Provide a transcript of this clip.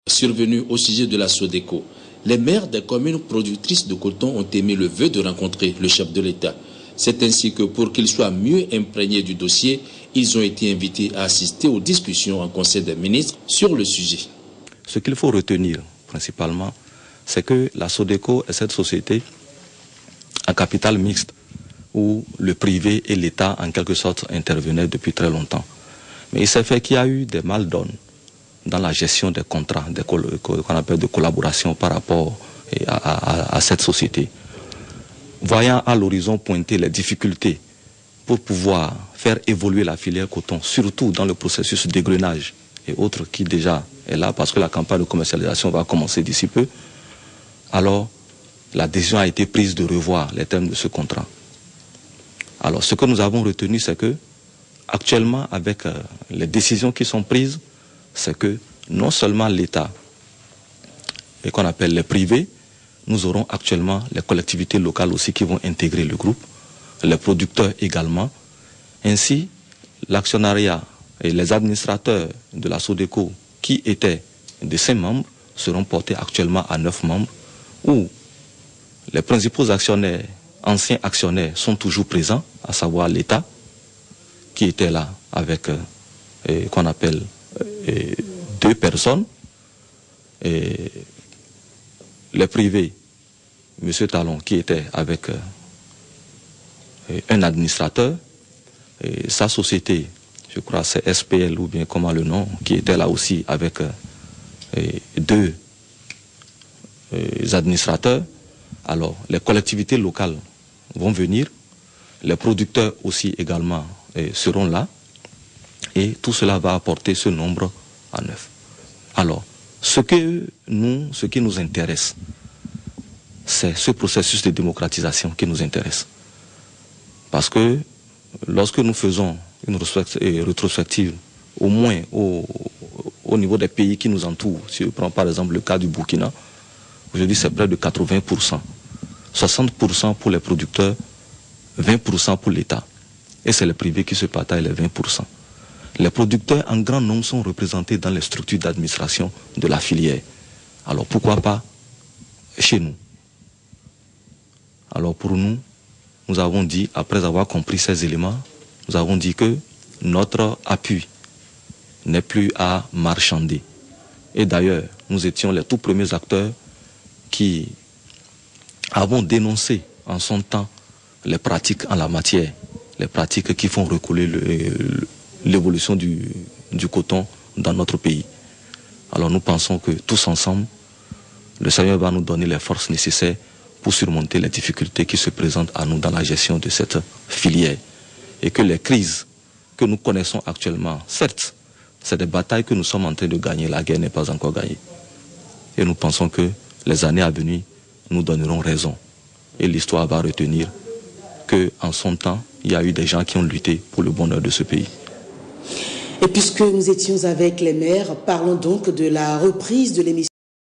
Survenu au sujet de la Sodeco, les maires des communes productrices de coton ont émis le vœu de rencontrer le chef de l'État. C'est ainsi que pour qu'ils soient mieux imprégnés du dossier, ils ont été invités à assister aux discussions en Conseil des ministres sur le sujet. Ce qu'il faut retenir principalement, c'est que la Sodeco est cette société à capital mixte où le privé et l'État en quelque sorte intervenaient depuis très longtemps. Mais il s'est fait qu'il y a eu des mal-donnes dans la gestion des contrats, qu'on appelle de collaboration par rapport à cette société. Voyant à l'horizon pointer les difficultés pour pouvoir faire évoluer la filière coton, surtout dans le processus d'égrenage et autres qui déjà est là, parce que la campagne de commercialisation va commencer d'ici peu, alors la décision a été prise de revoir les termes de ce contrat. Alors ce que nous avons retenu, c'est que actuellement, avec les décisions qui sont prises, c'est que non seulement l'État et qu'on appelle les privés, nous aurons actuellement les collectivités locales aussi qui vont intégrer le groupe, les producteurs également. Ainsi, l'actionnariat et les administrateurs de la Sodeco qui étaient de 5 membres seront portés actuellement à 9 membres, où les principaux actionnaires, anciens actionnaires sont toujours présents, à savoir l'État, qui était là avec qu'on appelle 2 personnes, et les privés, M. Talon, qui était avec un administrateur, et sa société, je crois c'est SPL ou bien comment le nom, qui était là aussi avec 2 administrateurs. Alors les collectivités locales vont venir, les producteurs aussi également seront là, et tout cela va apporter ce nombre à 9. Alors, ce qui nous intéresse, c'est ce processus de démocratisation qui nous intéresse. Parce que lorsque nous faisons une rétrospective, au moins au niveau des pays qui nous entourent, si je prends par exemple le cas du Burkina, aujourd'hui c'est près de 80%, 60% pour les producteurs, 20% pour l'État. Et c'est le privé qui se partage les 20%. Les producteurs en grand nombre sont représentés dans les structures d'administration de la filière. Alors pourquoi pas chez nous? Alors pour nous, nous avons dit, après avoir compris ces éléments, nous avons dit que notre appui n'est plus à marchander. Et d'ailleurs, nous étions les tout premiers acteurs qui avons dénoncé en son temps les pratiques en la matière, les pratiques qui font reculer l'évolution du coton dans notre pays. Alors nous pensons que tous ensemble, le Seigneur va nous donner les forces nécessaires pour surmonter les difficultés qui se présentent à nous dans la gestion de cette filière. Et que les crises que nous connaissons actuellement, certes, c'est des batailles que nous sommes en train de gagner, la guerre n'est pas encore gagnée. Et nous pensons que les années à venir nous donneront raison. Et l'histoire va retenir qu'en son temps, il y a eu des gens qui ont lutté pour le bonheur de ce pays. Et puisque nous étions avec les maires, parlons donc de la reprise de l'émission.